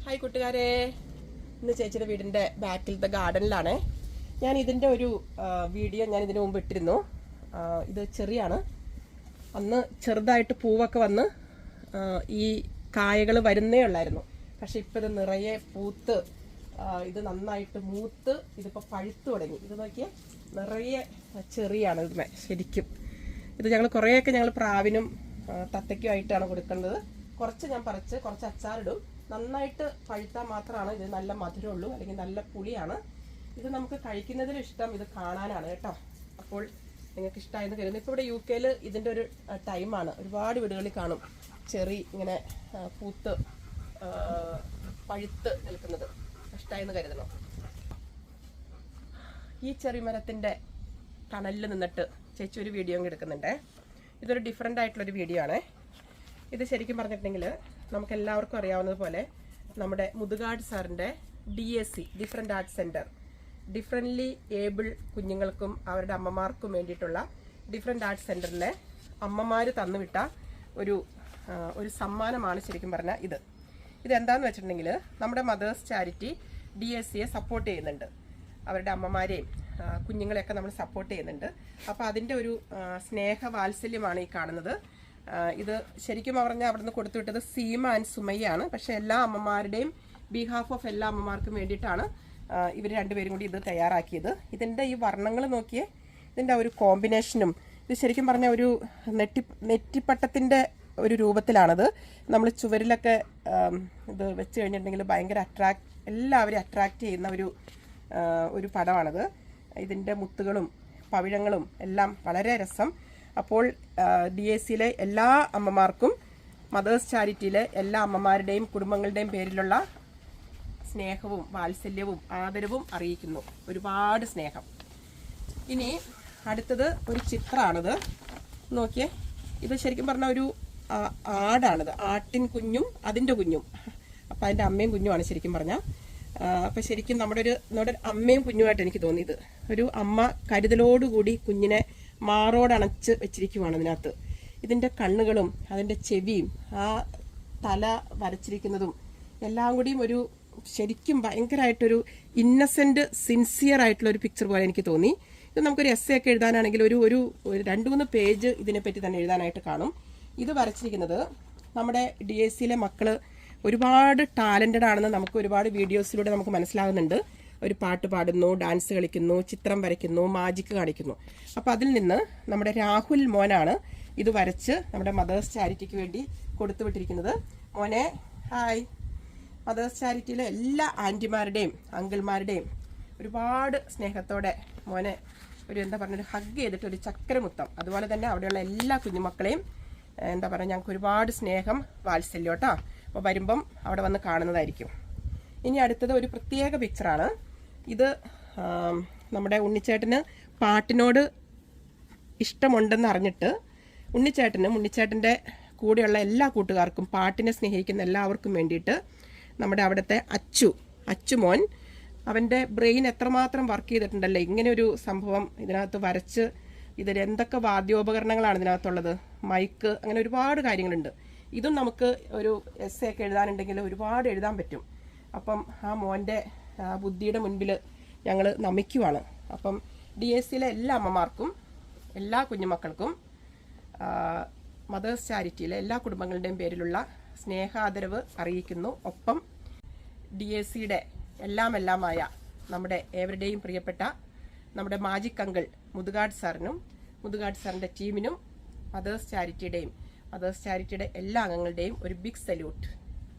Hi കൂട്ടുകാരെ, ഇന്ന് ചേച്ചിയുടെ വീടിൻ്റെ ബാക്കിലത്തെ ഗാർഡനിലാണ്. ഞാൻ ഇതിൻ്റെ ഒരു വീഡിയോ ഞാൻ ഇതിനു മുമ്പ് ഇട്ടിരുന്നു. ഇത് ചെറിയാണ്. അന്ന് ചെറുതായിട്ട് പൂവൊക്കെ വന്ന് ഈ കായകൾ വരുന്നേ ഉള്ളായിരുന്നു. പക്ഷെ ഇപ്പം ഇത് നിറയെ പൂത്ത് ഇത് നന്നായിട്ട് മൂത്ത് ഇതിപ്പോൾ പഴുത്തു തുടങ്ങി. ഇത് നോക്കിയേ, നിറയെ ചെറിയാണ് ഇതിന് ശരിക്കും. ഇത് ഞങ്ങൾ കുറേയൊക്കെ ഞങ്ങൾ പ്രാവിനും തത്തയ്ക്കുമായിട്ടാണ് കൊടുക്കേണ്ടത്. കുറച്ച് ഞാൻ പറിച്ച് കുറച്ച് അച്ചാറിടും. നന്നായിട്ട് പഴുത്താൽ മാത്രമാണ് ഇത് നല്ല മധുരമുള്ളൂ, അല്ലെങ്കിൽ നല്ല പുളിയാണ്. ഇത് നമുക്ക് കഴിക്കുന്നതിലും ഇഷ്ടം ഇത് കാണാനാണ് കേട്ടോ. അപ്പോൾ നിങ്ങൾക്ക് ഇഷ്ടമായെന്ന് കരുതുന്നു. ഇപ്പോൾ ഇവിടെ UK-ൽ ഇതിൻ്റെ ഒരു ടൈമാണ്. ഒരുപാട് വീടുകളിൽ കാണും ചെറി ഇങ്ങനെ പൂത്ത് പഴുത്ത് നിൽക്കുന്നത്. ഇഷ്ടമായെന്ന് കരുതണം. ഈ ചെറി മരത്തിൻ്റെ തണലിൽ നിന്നിട്ട് ചേച്ചി ഒരു വീഡിയോ എടുക്കുന്നുണ്ട്. ഇതൊരു ഡിഫറെൻ്റ് ആയിട്ടുള്ളൊരു വീഡിയോ ആണ്. ഇത് ശരിക്കും പറഞ്ഞിട്ടുണ്ടെങ്കിൽ നമുക്ക് എല്ലാവർക്കും അറിയാവുന്നതുപോലെ നമ്മുടെ മുതുകാട് സാറിൻ്റെ DAC different art centre, differently able കുഞ്ഞുങ്ങൾക്കും അവരുടെ അമ്മമാർക്കും വേണ്ടിയിട്ടുള്ള ഡിഫറെൻ്റ് ആർട്ട് സെൻറ്ററിലെ അമ്മമാർ തന്നുവിട്ട ഒരു സമ്മാനമാണ് ശരിക്കും പറഞ്ഞാൽ ഇത്. ഇതെന്താണെന്ന് വെച്ചിട്ടുണ്ടെങ്കിൽ നമ്മുടെ മദേഴ്സ് ചാരിറ്റി DACയെ സപ്പോർട്ട് ചെയ്യുന്നുണ്ട്. അവരുടെ അമ്മമാരെയും കുഞ്ഞുങ്ങളെയൊക്കെ നമ്മൾ സപ്പോർട്ട് ചെയ്യുന്നുണ്ട്. അപ്പോൾ അതിൻ്റെ ഒരു സ്നേഹവാത്സല്യമാണ് ഈ കാണുന്നത്. ഇത് ശരിക്കും പറഞ്ഞാൽ അവിടുന്ന് കൊടുത്തുവിട്ടത് സീമ ആൻഡ് സുമയ്യാണ്. പക്ഷെ എല്ലാ അമ്മമാരുടെയും ബിഹാഫ് ഓഫ് എല്ലാ അമ്മമാർക്കും വേണ്ടിയിട്ടാണ് ഇവർ രണ്ടുപേരും കൂടി ഇത് തയ്യാറാക്കിയത്. ഇതിൻ്റെ ഈ വർണ്ണങ്ങൾ നോക്കിയേ, ഇതിൻ്റെ ഒരു കോമ്പിനേഷനും ഇത് ശരിക്കും പറഞ്ഞാൽ ഒരു നെറ്റിപ്പട്ടത്തിൻ്റെ ഒരു രൂപത്തിലാണത്. നമ്മൾ ചുവരിലൊക്കെ ഇത് വെച്ച് കഴിഞ്ഞിട്ടുണ്ടെങ്കിൽ ഭയങ്കര എല്ലാവരെയും അട്രാക്റ്റ് ചെയ്യുന്ന ഒരു പടമാണത്. ഇതിൻ്റെ മുത്തുകളും പവിഴങ്ങളും എല്ലാം വളരെ രസം. അപ്പോൾ DACയിലെ എല്ലാ അമ്മമാർക്കും മദേഴ്സ് ചാരിറ്റിയിലെ എല്ലാ അമ്മമാരുടെയും കുടുംബങ്ങളുടെയും പേരിലുള്ള സ്നേഹവും വാത്സല്യവും ആദരവും അറിയിക്കുന്നു. ഒരുപാട് സ്നേഹം. ഇനി അടുത്തത് ഒരു ചിത്രമാണിത്. നോക്കിയേ, ഇത് ശരിക്കും പറഞ്ഞാൽ ഒരു ആടാണിത്. ആട്ടിൻ കുഞ്ഞും അതിൻ്റെ കുഞ്ഞും. അപ്പം അതിൻ്റെ അമ്മയും കുഞ്ഞുമാണ് ശരിക്കും പറഞ്ഞാൽ. അപ്പം ശരിക്കും നമ്മുടെ അമ്മയും കുഞ്ഞുമായിട്ട് എനിക്ക് തോന്നിയത്. ഒരു അമ്മ കരുതലോടുകൂടി കുഞ്ഞിനെ മാറോടണച്ച് വെച്ചിരിക്കുവാണ് ഇതിനകത്ത്. ഇതിൻ്റെ കണ്ണുകളും അതിൻ്റെ ചെവിയും ആ തല വരച്ചിരിക്കുന്നതും എല്ലാം കൂടിയും ഒരു ശരിക്കും ഭയങ്കരമായിട്ടൊരു ഇന്നസെൻ്റ് സിൻസിയർ ആയിട്ടുള്ള ഒരു പിക്ചർ പോലെ എനിക്ക് തോന്നി. ഇത് നമുക്കൊരു എസ്സേ ഒക്കെ എഴുതാനാണെങ്കിൽ ഒരു 2-3 പേജ് ഇതിനെപ്പറ്റി തന്നെ എഴുതാനായിട്ട് കാണും. ഇത് വരച്ചിരിക്കുന്നത് നമ്മുടെ DACയിലെ മക്കൾ ഒരുപാട് ടാലൻറ്റഡ് ആണെന്ന് നമുക്ക് ഒരുപാട് വീഡിയോസിലൂടെ നമുക്ക് മനസ്സിലാകുന്നുണ്ട്. ഒരു പാട്ട് പാടുന്നു, ഡാൻസ് കളിക്കുന്നു, ചിത്രം വരയ്ക്കുന്നു, മാജിക്ക് കാണിക്കുന്നു. അപ്പോൾ അതിൽ നിന്ന് നമ്മുടെ രാഹുൽ മോനാണ് ഇത് വരച്ച് നമ്മുടെ മദേഴ്സ് ചാരിറ്റിക്ക് വേണ്ടി കൊടുത്തുവിട്ടിരിക്കുന്നത്. മോനെ ഹായ്. മദേഴ്സ് ചാരിറ്റിയിലെ എല്ലാ ആൻറ്റിമാരുടെയും അങ്കിൾമാരുടെയും ഒരുപാട് സ്നേഹത്തോടെ മോനെ ഒരു ഹഗ് ചെയ്തിട്ട് ഒരു ചക്കരമുത്തം. അതുപോലെ തന്നെ അവിടെയുള്ള എല്ലാ കുഞ്ഞുമക്കളെയും ഞങ്ങൾക്ക് ഒരുപാട് സ്നേഹം വാത്സല്യം കേട്ടോ. അപ്പോൾ വരുമ്പം അവിടെ വന്ന് കാണുന്നതായിരിക്കും. ഇനി അടുത്തത് ഒരു പ്രത്യേക പിക്ചറാണ്. ഇത് നമ്മുടെ ഉണ്ണിച്ചേട്ടന് പാട്ടിനോട് ഇഷ്ടമുണ്ടെന്ന് അറിഞ്ഞിട്ട് ഉണ്ണിച്ചേട്ടൻ്റെ കൂടെയുള്ള എല്ലാ കൂട്ടുകാർക്കും പാട്ടിനെ സ്നേഹിക്കുന്ന എല്ലാവർക്കും വേണ്ടിയിട്ട് നമ്മുടെ അവിടുത്തെ അച്ചുമോൻ അവൻ്റെ ബ്രെയിൻ എത്രമാത്രം വർക്ക് ചെയ്തിട്ടുണ്ടല്ലേ ഇങ്ങനെ ഒരു സംഭവം ഇതിനകത്ത് വരച്ച്. ഇതിൽ എന്തൊക്കെ വാദ്യോപകരണങ്ങളാണ് ഇതിനകത്തുള്ളത്, മൈക്ക്, അങ്ങനെ ഒരുപാട് കാര്യങ്ങളുണ്ട്. ഇതും നമുക്ക് ഒരു എസ്സേ ഒക്കെ എഴുതാനുണ്ടെങ്കിൽ ഒരുപാട് എഴുതാൻ പറ്റും. അപ്പം ആ മോൻ്റെ ബുദ്ധിയുടെ മുൻപിൽ ഞങ്ങൾ നമിക്കുവാണ്. അപ്പം DACയിലെ എല്ലാ അമ്മമാർക്കും എല്ലാ കുഞ്ഞുമക്കൾക്കും മദേഴ്സ് ചാരിറ്റിയിലെ എല്ലാ കുടുംബങ്ങളുടെയും പേരിലുള്ള സ്നേഹാദരവ് അറിയിക്കുന്നു. ഒപ്പം DACയുടെ എല്ലാമായ നമ്മുടെ ഏവരുടെയും പ്രിയപ്പെട്ട നമ്മുടെ മാജിക് അങ്കിൾ മുതുകാട് സാറിൻ്റെ ടീമിനും മദേഴ്സ് ചാരിറ്റിയുടെ എല്ലാ അംഗങ്ങളുടെയും ഒരു ബിഗ് സല്യൂട്ട്.